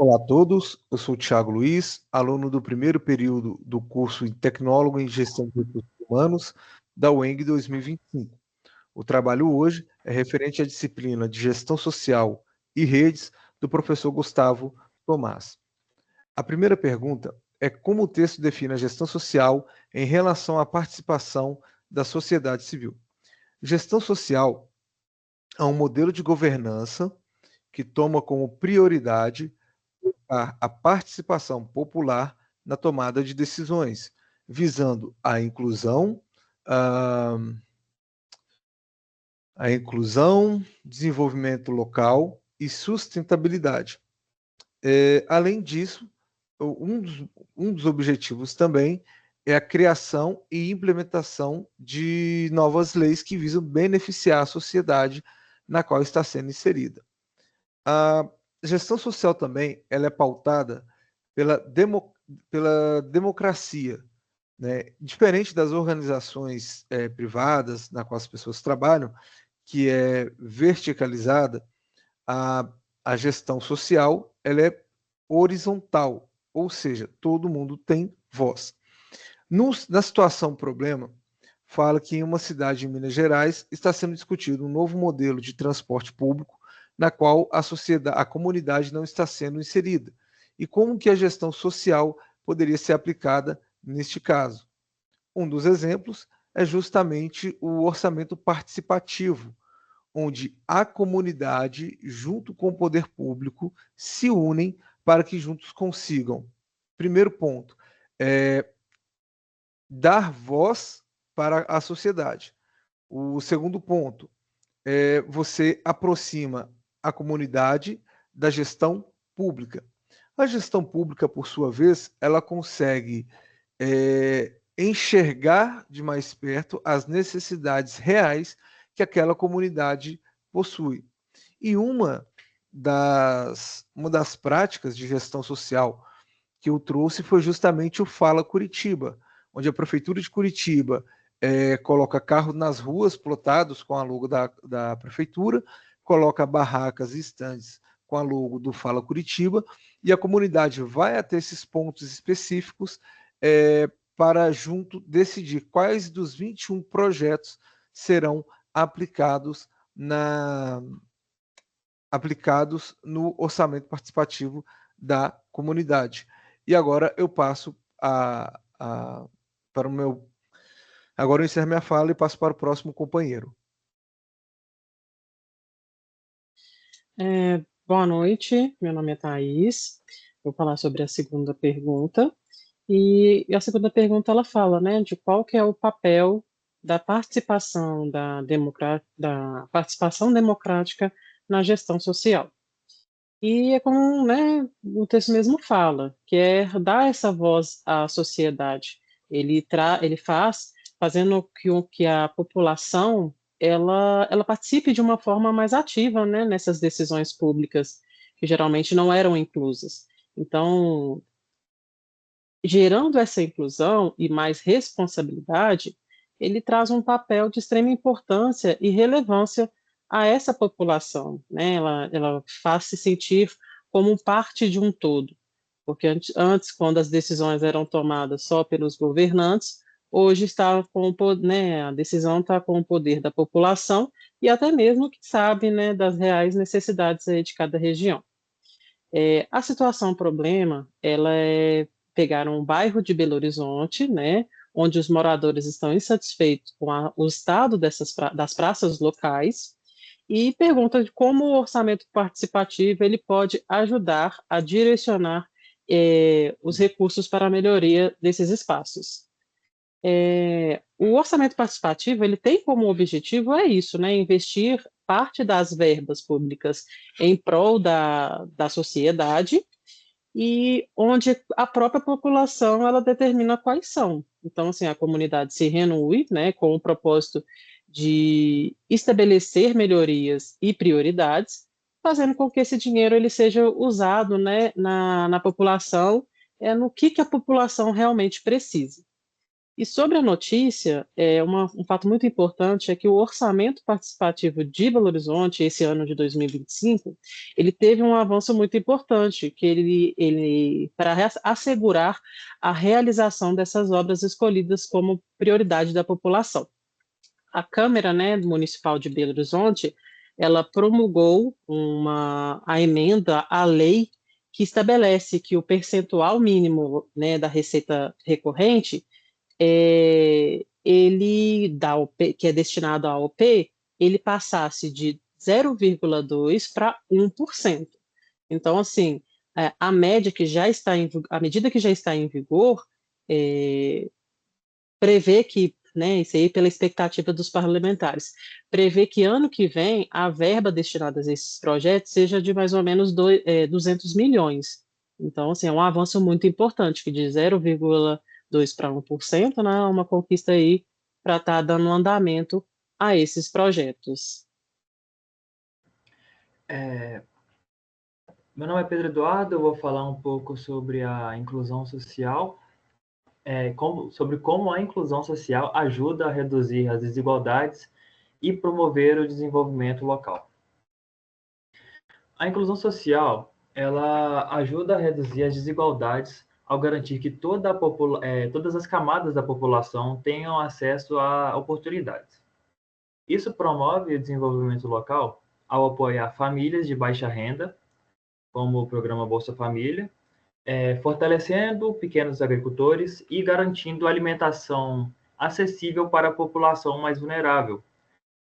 Olá a todos, eu sou o Thiago Luiz, aluno do primeiro período do curso em Tecnólogo em Gestão de Recursos Humanos da UENG 2025. O trabalho hoje é referente à disciplina de Gestão Social e Redes do professor Gustavo Tomás. A primeira pergunta é como o texto define a gestão social em relação à participação da sociedade civil. Gestão social é um modelo de governança que toma como prioridade a participação popular na tomada de decisões, visando a, a inclusão, desenvolvimento local e sustentabilidade. Além disso, um dos, um dos objetivos também é a criação e implementação de novas leis que visam beneficiar a sociedade na qual está sendo inserida. A gestão social também ela é pautada pela democracia, né? Diferente das organizações privadas na qual as pessoas trabalham, que é verticalizada, a, a gestão social ela é horizontal, ou seja, todo mundo tem voz. Na situação problema, fala que em uma cidade em Minas Gerais está sendo discutido um novo modelo de transporte público na qual a comunidade não está sendo inserida. E como que a gestão social poderia ser aplicada neste caso? Um dos exemplos é justamente o orçamento participativo, onde a comunidade, junto com o poder público, se unem para que juntos consigam. Primeiro ponto, é, dar voz para a sociedade. O segundo ponto é você aproxima a comunidade da gestão pública. A gestão pública, por sua vez, ela consegue enxergar de mais perto as necessidades reais que aquela comunidade possui. E uma das práticas de gestão social que eu trouxe foi justamente o Fala Curitiba, onde a Prefeitura de Curitiba coloca carros nas ruas plotados com a logo da Prefeitura, coloca barracas e estandes com a logo do Fala Curitiba, e a comunidade vai até esses pontos específicos para junto decidir quais dos 21 projetos serão aplicados aplicados no orçamento participativo da comunidade. E agora eu passo para o meu. Agora eu encerro minha fala e passo para o próximo companheiro. Boa noite, meu nome é Thaís, vou falar sobre a segunda pergunta, e a segunda pergunta ela fala, né, de qual que é o papel da participação da participação democrática na gestão social. E é como, né, o texto mesmo fala, que é dar essa voz à sociedade. Ele faz fazendo que a população ela participe de uma forma mais ativa, né, nessas decisões públicas que geralmente não eram inclusas. Então, gerando essa inclusão e mais responsabilidade, ele traz um papel de extrema importância e relevância a essa população, né? Ela faz se sentir como parte de um todo, porque antes quando as decisões eram tomadas só pelos governantes, hoje está com o, né, a decisão está com o poder da população e até mesmo que sabe, né, das reais necessidades aí de cada região. A situação problema, ela é pegar um bairro de Belo Horizonte, né, onde os moradores estão insatisfeitos com o estado das praças locais, e pergunta de como o orçamento participativo ele pode ajudar a direcionar os recursos para a melhoria desses espaços. O orçamento participativo ele tem como objetivo isso, né, investir parte das verbas públicas em prol da sociedade e onde a própria população ela determina quais são. Então, assim, a comunidade se reúne, né, com o propósito de estabelecer melhorias e prioridades, fazendo com que esse dinheiro ele seja usado, né, na população, no que a população realmente precisa. E sobre a notícia, um fato muito importante é que o orçamento participativo de Belo Horizonte, esse ano de 2025, ele teve um avanço muito importante, que para assegurar a realização dessas obras escolhidas como prioridade da população. A Câmara, né, Municipal de Belo Horizonte, ela promulgou a emenda à lei que estabelece que o percentual mínimo, né, da receita recorrente que é destinado à OP, ele passasse de 0,2 para 1%. Então, assim, a medida que já está em vigor, prevê que, né, isso aí pela expectativa dos parlamentares, prevê que ano que vem a verba destinada a esses projetos seja de mais ou menos 200 milhões. Então, assim, é um avanço muito importante, que de 0,2 para 1%, né, é uma conquista aí para estar dando andamento a esses projetos. Meu nome é Pedro Eduardo, eu vou falar um pouco sobre a inclusão social, sobre como a inclusão social ajuda a reduzir as desigualdades e promover o desenvolvimento local. A inclusão social, ela ajuda a reduzir as desigualdades ao garantir que todas as camadas da população tenham acesso a oportunidades. Isso promove o desenvolvimento local ao apoiar famílias de baixa renda, como o programa Bolsa Família, fortalecendo pequenos agricultores e garantindo alimentação acessível para a população mais vulnerável,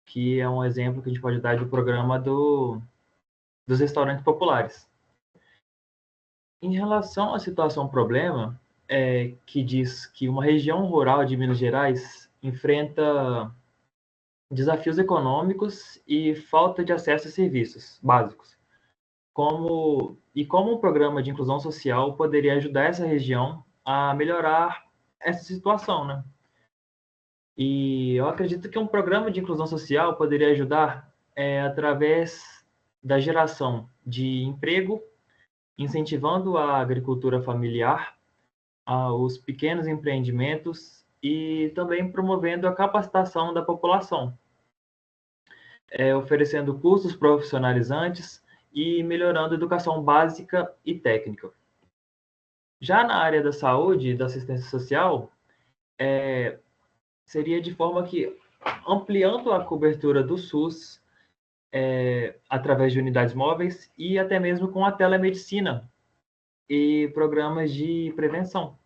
que é um exemplo que a gente pode dar do programa dos restaurantes populares. Em relação à situação problema, que diz que uma região rural de Minas Gerais enfrenta desafios econômicos e falta de acesso a serviços básicos, como um programa de inclusão social poderia ajudar essa região a melhorar essa situação, né? E eu acredito que um programa de inclusão social poderia ajudar através da geração de emprego, incentivando a agricultura familiar, os pequenos empreendimentos e também promovendo a capacitação da população, oferecendo cursos profissionalizantes e melhorando a educação básica e técnica. Já na área da saúde e da assistência social, seria de forma que, ampliando a cobertura do SUS, através de unidades móveis e até mesmo com a telemedicina e programas de prevenção.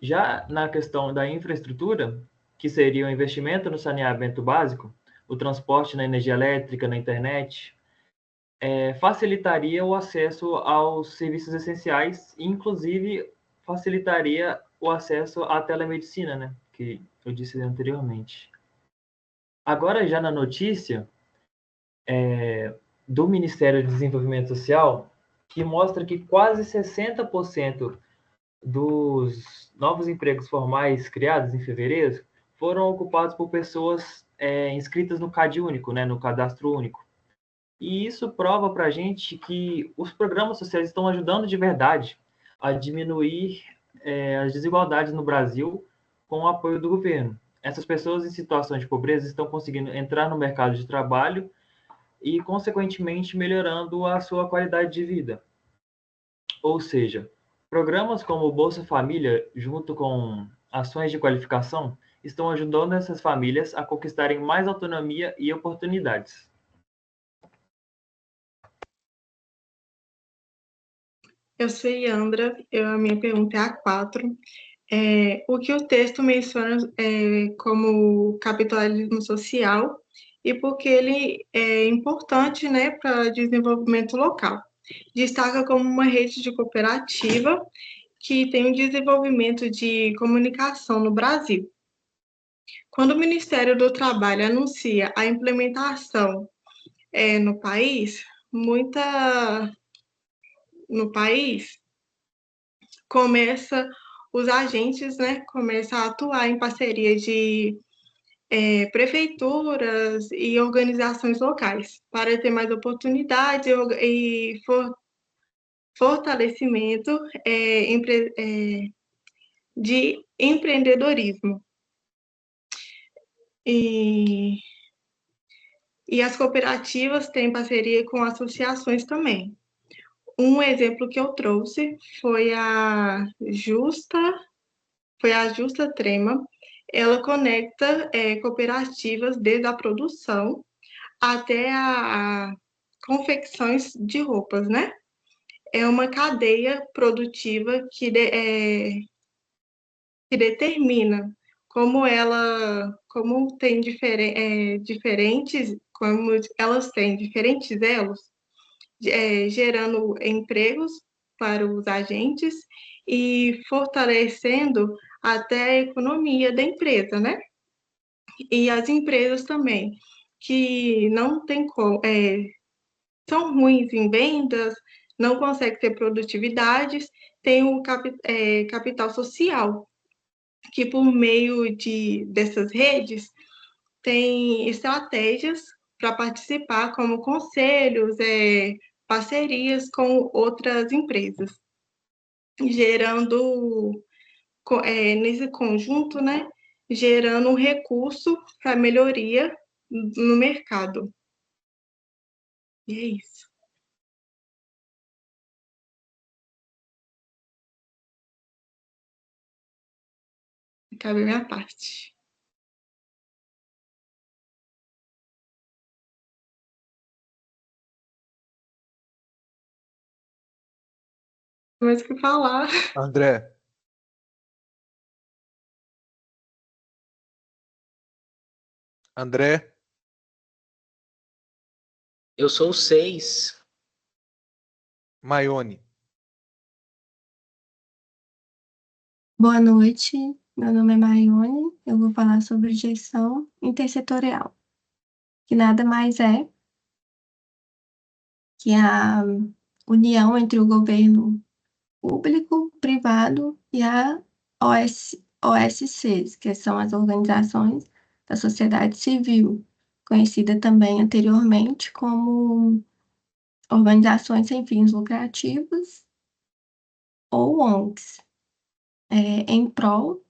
Já na questão da infraestrutura, que seria o investimento no saneamento básico, o transporte na energia elétrica, na internet, facilitaria o acesso aos serviços essenciais e, inclusive, facilitaria o acesso à telemedicina, né? Que eu disse anteriormente. Agora, já na notícia do Ministério do Desenvolvimento Social, que mostra que quase 60% dos novos empregos formais criados em fevereiro foram ocupados por pessoas inscritas no CAD único, né? No Cadastro Único. E isso prova para a gente que os programas sociais estão ajudando de verdade a diminuir as desigualdades no Brasil com o apoio do governo. Essas pessoas em situações de pobreza estão conseguindo entrar no mercado de trabalho e, consequentemente, melhorando a sua qualidade de vida. Ou seja, programas como o Bolsa Família, junto com ações de qualificação, estão ajudando essas famílias a conquistarem mais autonomia e oportunidades. Eu sou Yandra, a minha pergunta é a 4. O que o texto menciona como capitalismo social e por que ele é importante, né, para desenvolvimento local. Destaca como uma rede de cooperativa que tem um desenvolvimento de comunicação no Brasil. Quando o Ministério do Trabalho anuncia a implementação no país, os agentes, né, começam a atuar em parceria de prefeituras e organizações locais para ter mais oportunidade e fortalecimento de empreendedorismo. E as cooperativas têm parceria com associações também. Um exemplo que eu trouxe foi a Justa Trema. Ela conecta cooperativas desde a produção até a confecções de roupas, né? É uma cadeia produtiva que determina como tem diferentes, como elas têm diferentes elos, gerando empregos para os agentes e fortalecendo até a economia da empresa, né? E as empresas também, que não tem são ruins em vendas, não conseguem ter produtividades, tem o capital social, que por meio dessas redes tem estratégias para participar, como conselhos, parcerias com outras empresas, gerando, nesse conjunto, né, gerando um recurso para melhoria no mercado. E é isso. Acabei minha parte. Mais o que falar. André. André. Eu sou o 6. Maione. Boa noite, meu nome é Maione, eu vou falar sobre gestão intersetorial, que nada mais é que a união entre o governo público, privado e a OSCs, que são as organizações da sociedade civil, conhecida também anteriormente como organizações sem fins lucrativos ou ONGs, em prol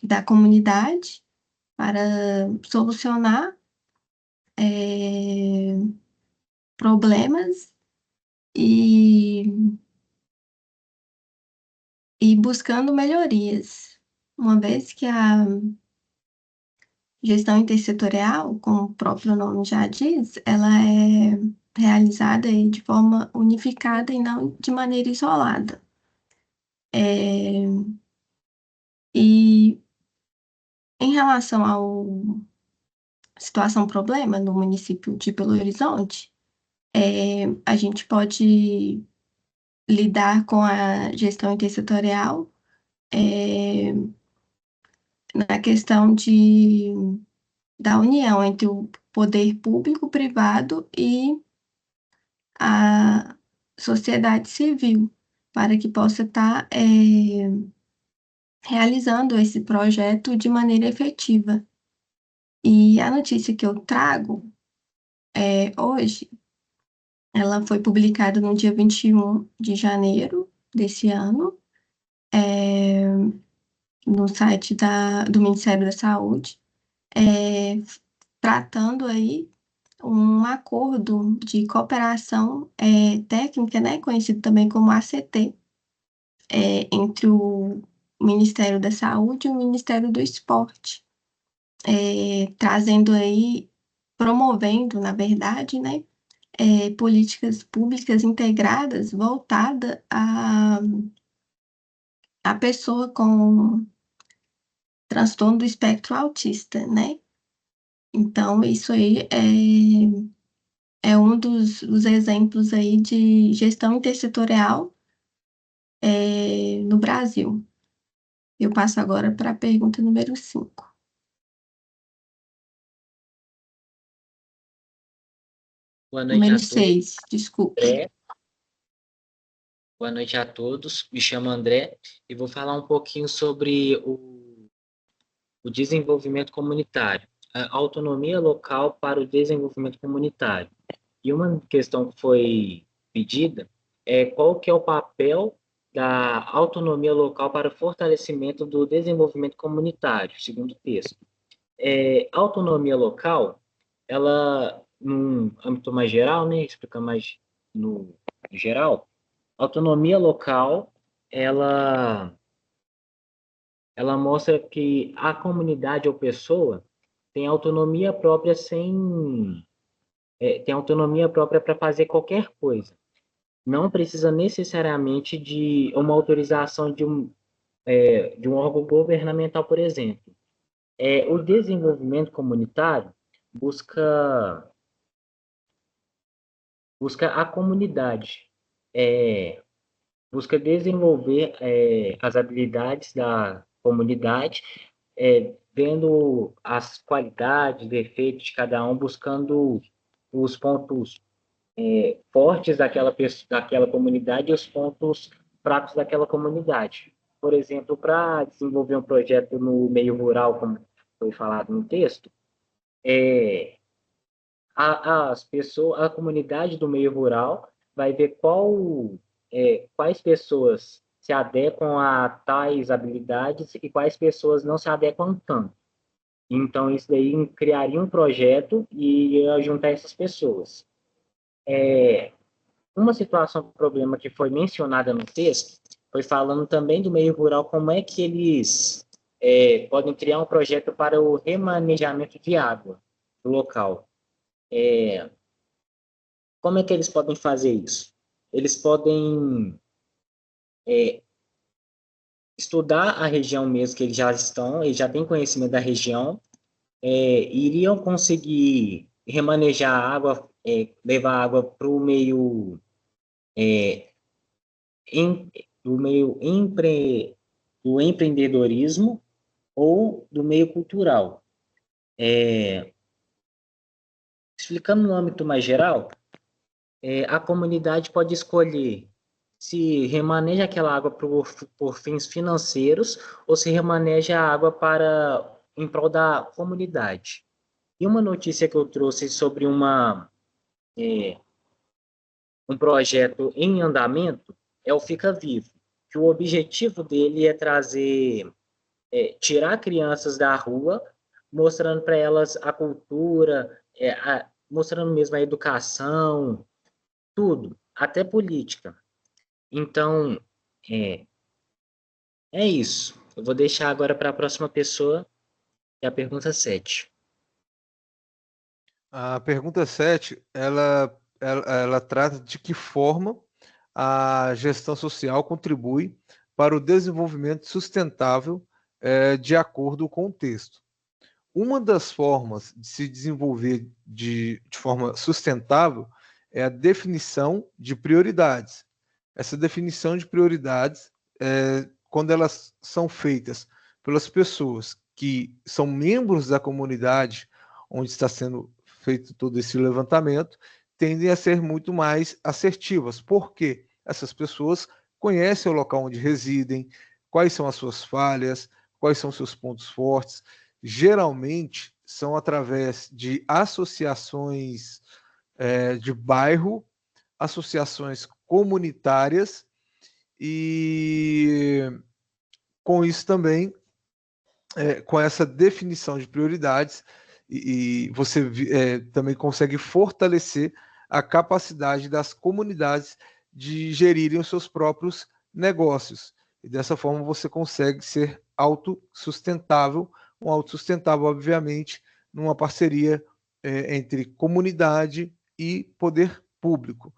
da comunidade para solucionar problemas e buscando melhorias, uma vez que a gestão intersetorial, como o próprio nome já diz, ela é realizada aí de forma unificada e não de maneira isolada. E em relação ao situação problema no município de Belo Horizonte, a gente pode lidar com a gestão intersetorial na questão da união entre o poder público, privado e a sociedade civil, para que possa estar realizando esse projeto de maneira efetiva. E a notícia que eu trago hoje, ela foi publicada no dia 21 de janeiro desse ano, no site do Ministério da Saúde, tratando aí um acordo de cooperação técnica, né, conhecido também como ACT, entre o Ministério da Saúde e o Ministério do Esporte, trazendo aí, promovendo, na verdade, né, políticas públicas integradas voltadas à pessoa com transtorno do espectro autista, né? Então, isso aí é um dos exemplos aí de gestão intersetorial no Brasil. Eu passo agora para a pergunta número 5. Boa noite Número a todos. 6, desculpe. Boa noite a todos. Me chamo André e vou falar um pouquinho sobre o desenvolvimento comunitário, a autonomia local para o desenvolvimento comunitário. E uma questão que foi pedida é qual que é o papel da autonomia local para o fortalecimento do desenvolvimento comunitário, segundo o texto. Autonomia local, ela, num âmbito mais geral, né, explicando mais no geral, autonomia local, ela mostra que a comunidade ou pessoa tem autonomia própria tem autonomia própria para fazer qualquer coisa. Não precisa necessariamente de uma autorização de um órgão governamental, por exemplo. O desenvolvimento comunitário busca a comunidade, busca desenvolver as habilidades da comunidade, vendo as qualidades, defeitos de cada um, buscando os pontos fortes daquela comunidade e os pontos fracos daquela comunidade. Por exemplo, para desenvolver um projeto no meio rural, como foi falado no texto, a comunidade do meio rural vai ver quais pessoas se adequam a tais habilidades e quais pessoas não se adequam tanto. Então, isso daí criaria um projeto e ia juntar essas pessoas. Uma situação, problema que foi mencionada no texto, foi falando também do meio rural, como é que eles podem criar um projeto para o remanejamento de água do local. Como é que eles podem fazer isso? Eles podem estudar a região mesmo que eles já têm conhecimento da região, iriam conseguir remanejar a água, levar água para o meio do empreendedorismo ou do meio cultural. Explicando no âmbito mais geral, a comunidade pode escolher se remaneja aquela água por fins financeiros ou se remaneja a água em prol da comunidade. E uma notícia que eu trouxe sobre um projeto em andamento é o Fica Vivo, que o objetivo dele é tirar crianças da rua, mostrando para elas a cultura, mostrando mesmo a educação, tudo, até política. Então, é isso. Eu vou deixar agora para a próxima pessoa, que é a pergunta 7. A pergunta 7, ela trata de que forma a gestão social contribui para o desenvolvimento sustentável de acordo com o texto. Uma das formas de se desenvolver de forma sustentável é a definição de prioridades. Essa definição de prioridades, quando elas são feitas pelas pessoas que são membros da comunidade onde está sendo feito todo esse levantamento, tendem a ser muito mais assertivas, porque essas pessoas conhecem o local onde residem, quais são as suas falhas, quais são os seus pontos fortes. Geralmente são através de associações de bairro, associações comunitárias, e com isso também, com essa definição de prioridades, e você também consegue fortalecer a capacidade das comunidades de gerirem os seus próprios negócios. E dessa forma você consegue ser autossustentável, obviamente, numa parceria entre comunidade e poder público.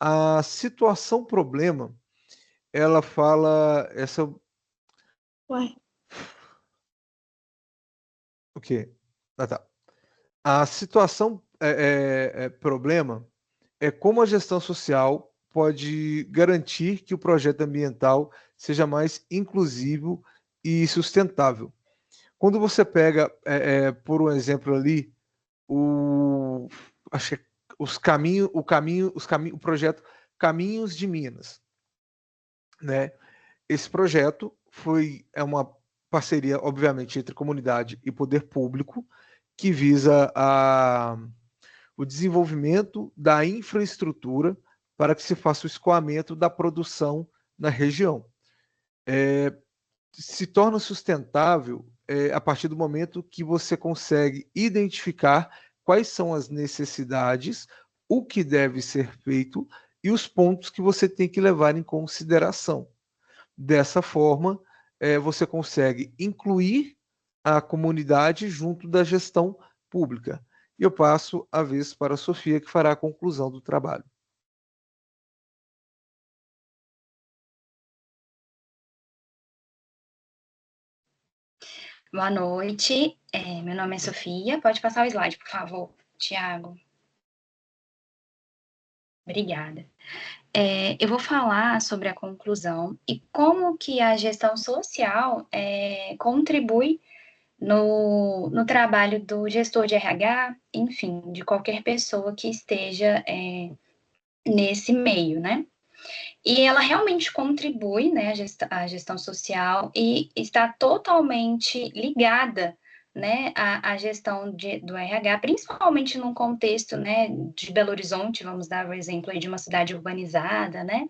A situação problema, ela fala essa... Ué. O quê? Ah, tá. A situação problema é como a gestão social pode garantir que o projeto ambiental seja mais inclusivo e sustentável. Quando você pega, por um exemplo ali, acho que o projeto Caminhos de Minas, né? Esse projeto é uma parceria, obviamente, entre comunidade e poder público, que visa o desenvolvimento da infraestrutura para que se faça o escoamento da produção na região. Se torna sustentável a partir do momento que você consegue identificar quais são as necessidades, o que deve ser feito e os pontos que você tem que levar em consideração. Dessa forma, você consegue incluir a comunidade junto da gestão pública. E eu passo a vez para a Sofia, que fará a conclusão do trabalho. Boa noite, meu nome é Sofia. Pode passar o slide, por favor, Tiago. Obrigada. Eu vou falar sobre a conclusão e como que a gestão social contribui no trabalho do gestor de RH, enfim, de qualquer pessoa que esteja nesse meio, né? E ela realmente contribui, né, a gestão social e está totalmente ligada, né, à gestão do RH, principalmente num contexto, né, de Belo Horizonte, vamos dar o exemplo aí de uma cidade urbanizada, né,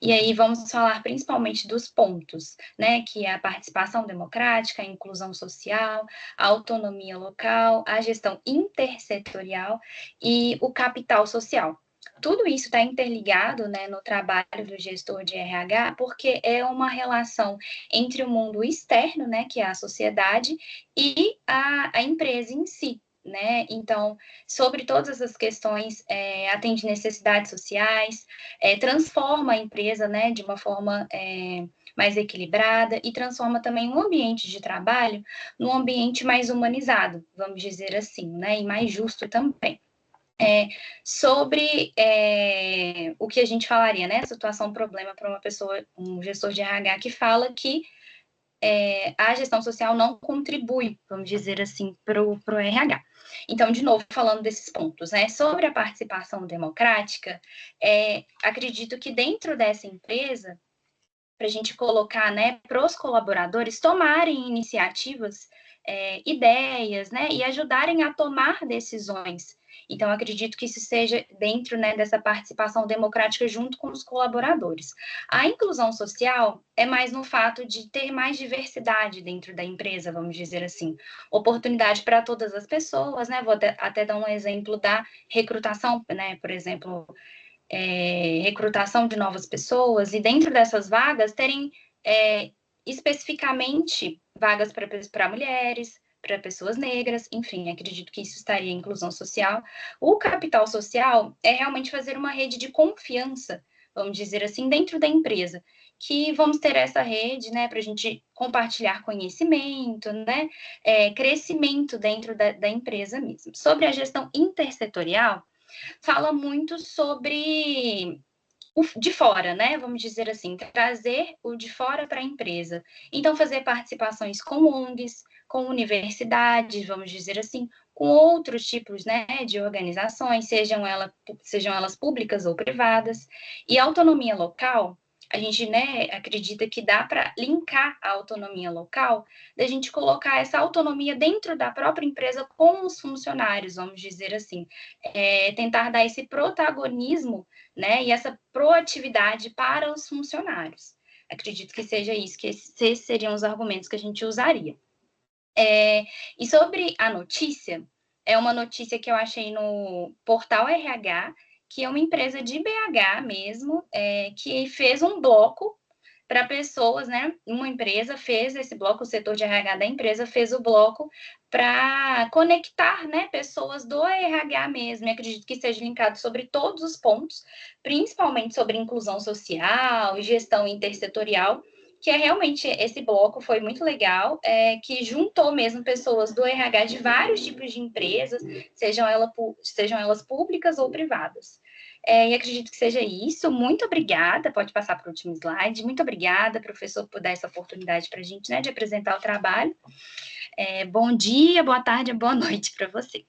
e aí vamos falar principalmente dos pontos, né, que é a participação democrática, a inclusão social, a autonomia local, a gestão intersetorial e o capital social. Tudo isso está interligado, né, no trabalho do gestor de RH, porque é uma relação entre o mundo externo, né, que é a sociedade, e a empresa em si, né? Então, sobre todas essas questões, atende necessidades sociais, transforma a empresa, né, de uma forma mais equilibrada e transforma também o ambiente de trabalho num ambiente mais humanizado, vamos dizer assim, né, e mais justo também. Sobre o que a gente falaria, né? Situação, problema para uma pessoa, um gestor de RH que fala que a gestão social não contribui, vamos dizer assim, para o RH. Então, de novo, falando desses pontos, né? Sobre a participação democrática, acredito que dentro dessa empresa, para a gente colocar, né, para os colaboradores tomarem iniciativas, ideias, né, e ajudarem a tomar decisões. Então, acredito que isso seja dentro, né, dessa participação democrática junto com os colaboradores. A inclusão social é mais no fato de ter mais diversidade dentro da empresa, vamos dizer assim. Oportunidade para todas as pessoas, né? Vou até dar um exemplo da recrutação, né? Por exemplo, recrutação de novas pessoas, e dentro dessas vagas terem especificamente vagas para mulheres, para pessoas negras, enfim, acredito que isso estaria em inclusão social. O capital social é realmente fazer uma rede de confiança, vamos dizer assim, dentro da empresa, que vamos ter essa rede, né, para a gente compartilhar conhecimento, né, crescimento dentro da empresa mesmo. Sobre a gestão intersetorial, fala muito sobre o de fora, né? Vamos dizer assim, trazer o de fora para a empresa. Então, fazer participações com ONGs, com universidades, vamos dizer assim, com outros tipos, né, de organizações, sejam elas públicas ou privadas. E a autonomia local, a gente, né, acredita que dá para linkar a autonomia local, da gente colocar essa autonomia dentro da própria empresa com os funcionários, vamos dizer assim, tentar dar esse protagonismo, né, e essa proatividade para os funcionários. Acredito que seja isso, que esses seriam os argumentos que a gente usaria. E sobre a notícia, é uma notícia que eu achei no Portal RH, que é uma empresa de BH mesmo, que fez um bloco para pessoas, né? Uma empresa fez esse bloco, o setor de RH da empresa fez o bloco para conectar, né, pessoas do RH mesmo. E acredito que seja linkado sobre todos os pontos, principalmente sobre inclusão social e gestão intersetorial, que realmente esse bloco foi muito legal, que juntou mesmo pessoas do RH de vários tipos de empresas, sejam elas públicas ou privadas. E acredito que seja isso. Muito obrigada. Pode passar para o último slide. Muito obrigada, professor, por dar essa oportunidade para a gente, né, de apresentar o trabalho. Bom dia, boa tarde, boa noite para você.